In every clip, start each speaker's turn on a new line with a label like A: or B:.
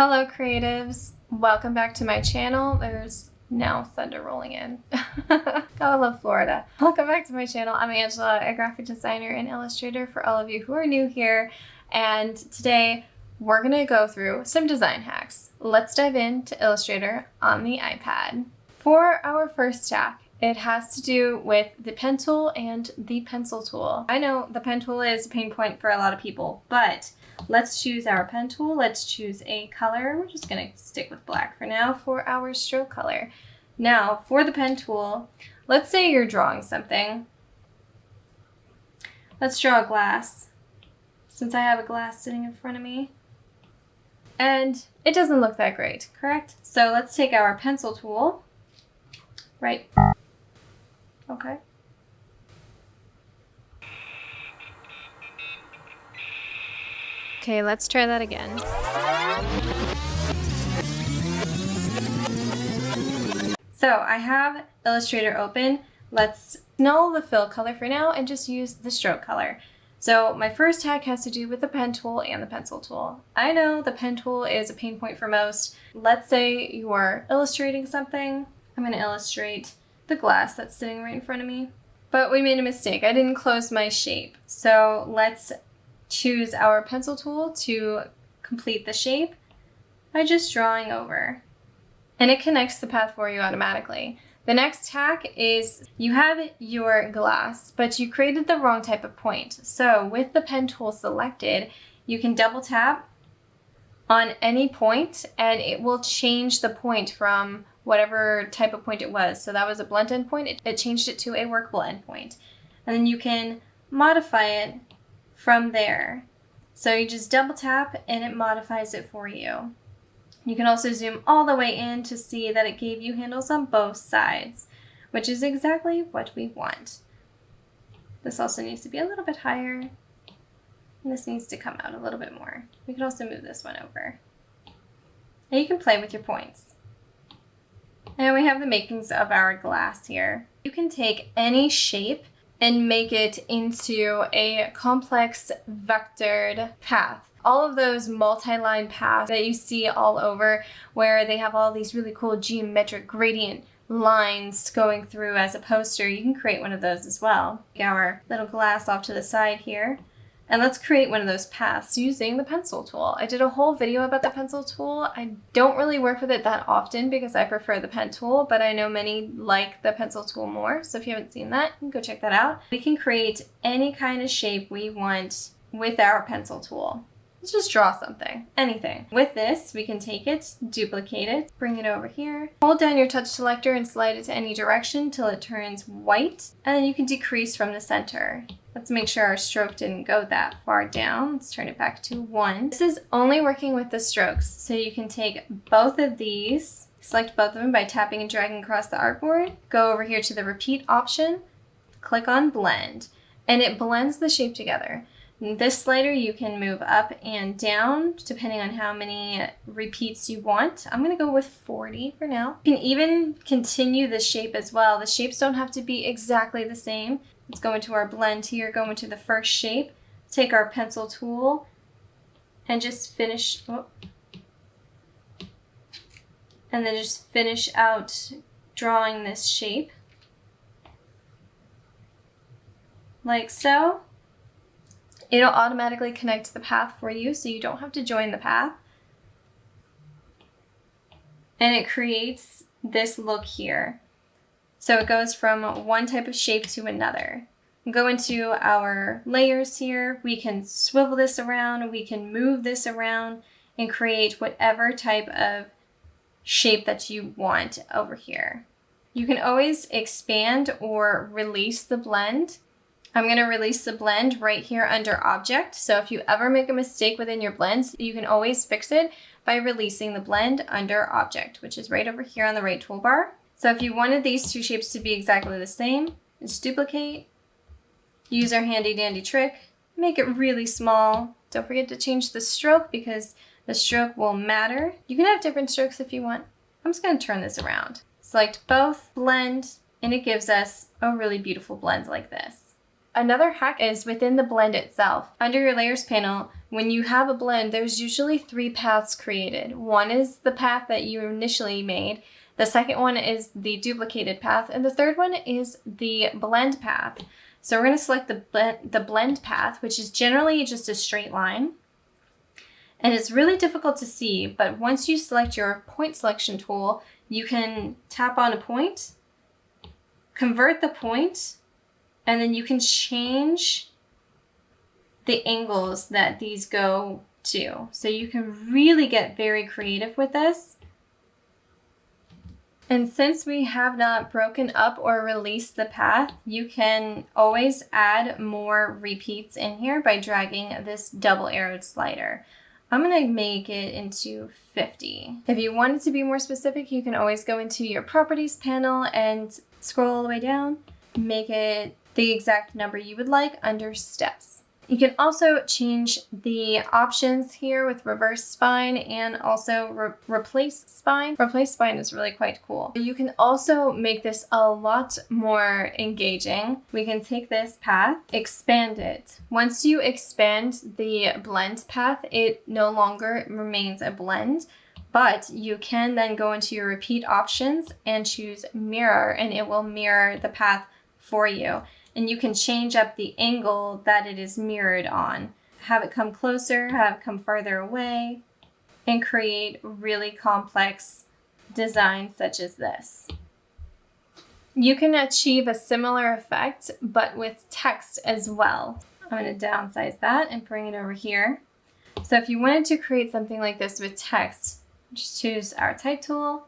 A: Hello creatives, welcome back to my channel. There's now thunder rolling in. Gotta love Florida. Welcome back to my channel. I'm Angela, a graphic designer and illustrator for all of you who are new here. And today we're gonna go through some design hacks. Let's dive into Illustrator on the iPad. For our first hack, it has to do with the pen tool and the pencil tool. I know the pen tool is a pain point for a lot of people, but let's choose our pen tool. Let's choose a color. We're just gonna stick with black for now for our stroke color. Now for the pen tool, let's say you're drawing something. Let's draw a glass, since I have a glass sitting in front of me. And it doesn't look that great, correct? So let's take our pencil tool, right? Okay. Okay, let's try that again. So I have Illustrator open. Let's null the fill color for now and just use the stroke color. So my first hack has to do with the pen tool and the pencil tool. I know the pen tool is a pain point for most. Let's say you are illustrating something. I'm going to illustrate the glass that's sitting right in front of me. But we made a mistake. I didn't close my shape. So let's choose our pencil tool to complete the shape by just drawing over. And it connects the path for you automatically. The next hack is you have your glass, but you created the wrong type of point. So with the pen tool selected, you can double tap on any point and it will change the point from whatever type of point it was. So that was a blunt end point. It changed it to a workable end point. And then you can modify it from there. So you just double tap and it modifies it for you. You can also zoom all the way in to see that it gave you handles on both sides, which is exactly what we want. This also needs to be a little bit higher, and this needs to come out a little bit more. We can also move this one over. And you can play with your points. And we have the makings of our glass here. You can take any shape and make it into a complex vectored path. All of those multi-line paths that you see all over where they have all these really cool geometric gradient lines going through as a poster, you can create one of those as well. Take our little glass off to the side here. And let's create one of those paths using the pencil tool. I did a whole video about the pencil tool. I don't really work with it that often because I prefer the pen tool, but I know many like the pencil tool more. So if you haven't seen that, you can go check that out. We can create any kind of shape we want with our pencil tool. Let's just draw something, anything. With this, we can take it, duplicate it, bring it over here, hold down your touch selector and slide it to any direction till it turns white, and then you can decrease from the center. Let's make sure our stroke didn't go that far down. Let's turn it back to 1. This is only working with the strokes, so you can take both of these, select both of them by tapping and dragging across the artboard, go over here to the repeat option, click on blend, and it blends the shape together. This slider you can move up and down depending on how many repeats you want. I'm going to go with 40 for now. You can even continue the shape as well. The shapes don't have to be exactly the same. Let's go into our blend here, go into the first shape, take our pencil tool and just finish, and then just finish out drawing this shape like so. It'll automatically connect the path for you, so you don't have to join the path. And it creates this look here. So it goes from one type of shape to another. Go into our layers here. We can swivel this around, we can move this around and create whatever type of shape that you want over here. You can always expand or release the blend. I'm going to release the blend right here under Object. So if you ever make a mistake within your blends, you can always fix it by releasing the blend under Object, which is right over here on the right toolbar. So if you wanted these two shapes to be exactly the same, just duplicate, use our handy dandy trick, make it really small. Don't forget to change the stroke because the stroke will matter. You can have different strokes if you want. I'm just going to turn this around. Select both, blend, and it gives us a really beautiful blend like this. Another hack is within the blend itself. Under your layers panel, when you have a blend, there's usually 3 paths created. One is the path that you initially made. The second one is the duplicated path, and the third one is the blend path. So we're going to select the blend path, which is generally just a straight line. And it's really difficult to see, but once you select your point selection tool, you can tap on a point, convert the point, and then you can change the angles that these go to. So you can really get very creative with this. And since we have not broken up or released the path, you can always add more repeats in here by dragging this double arrowed slider. I'm gonna make it into 50. If you want it to be more specific, you can always go into your properties panel and scroll all the way down, make it the exact number you would like under steps. You can also change the options here with reverse spine and also replace spine. Replace spine is really quite cool. You can also make this a lot more engaging. We can take this path, expand it. Once you expand the blend path, it no longer remains a blend, but you can then go into your repeat options and choose mirror, and it will mirror the path for you. And you can change up the angle that it is mirrored on. Have it come closer, have it come farther away, and create really complex designs such as this. You can achieve a similar effect, but with text as well. I'm going to downsize that and bring it over here. So if you wanted to create something like this with text, just choose our type tool.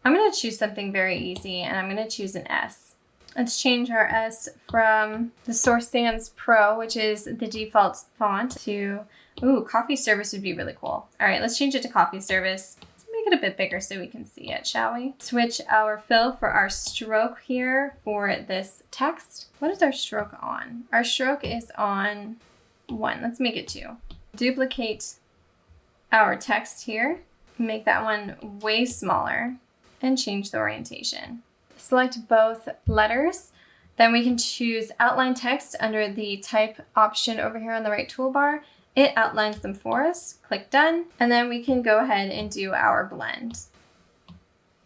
A: I'm going to choose something very easy, and I'm going to choose an S. Let's change our S from the Source Sans Pro, which is the default font, to, ooh, Coffee Service would be really cool. All right, let's change it to Coffee Service. Let's make it a bit bigger so we can see it, shall we? Switch our fill for our stroke here for this text. What is our stroke on? Our stroke is on 1. Let's make it 2. Duplicate our text here, make that one way smaller, and change the orientation. Select both letters, then we can choose outline text under the type option over here on the right toolbar. It outlines them for us. Click done, and then we can go ahead and do our blend.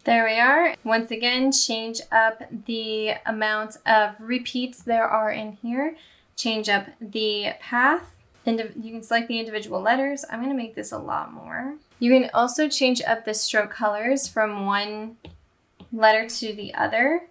A: There we are. Once again, change up the amount of repeats there are in here. Change up the path, and you can select the individual letters. I'm going to make this a lot more. You can also change up the stroke colors from one letter to the other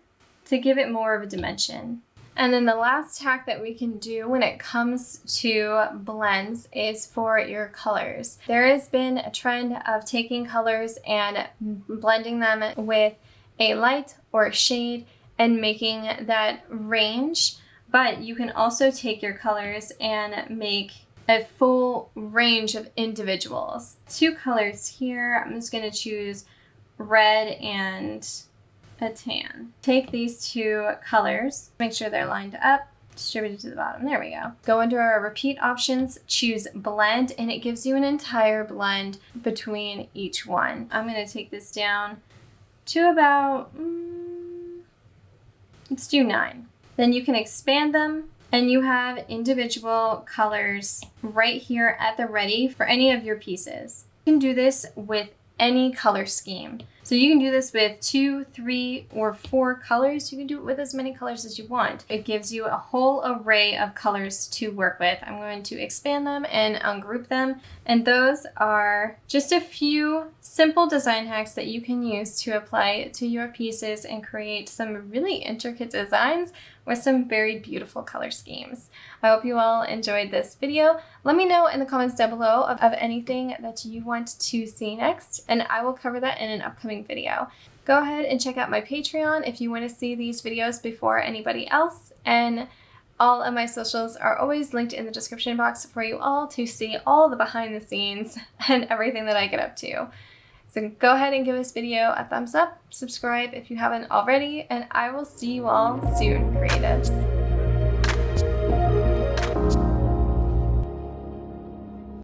A: to give it more of a dimension. And then the last hack that we can do when it comes to blends is for your colors. There has been a trend of taking colors and blending them with a light or a shade and making that range, but you can also take your colors and make a full range of individuals. 2 colors here. I'm just going to choose red and a tan. Take these 2 colors, make sure they're lined up, distributed to the bottom. There we go. Go under our repeat options, choose blend, and it gives you an entire blend between each one. I'm going to take this down to about, let's do 9. Then you can expand them, and you have individual colors right here at the ready for any of your pieces. You can do this with any color scheme. So you can do this with 2, 3, or 4 colors. You can do it with as many colors as you want. It gives you a whole array of colors to work with. I'm going to expand them and ungroup them. And those are just a few simple design hacks that you can use to apply to your pieces and create some really intricate designs with some very beautiful color schemes. I hope you all enjoyed this video. Let me know in the comments down below of anything that you want to see next, and I will cover that in an upcoming video. Go ahead and check out my Patreon if you want to see these videos before anybody else, and all of my socials are always linked in the description box for you all to see all the behind the scenes and everything that I get up to. So go ahead and give this video a thumbs up, subscribe if you haven't already, and I will see you all soon, creatives.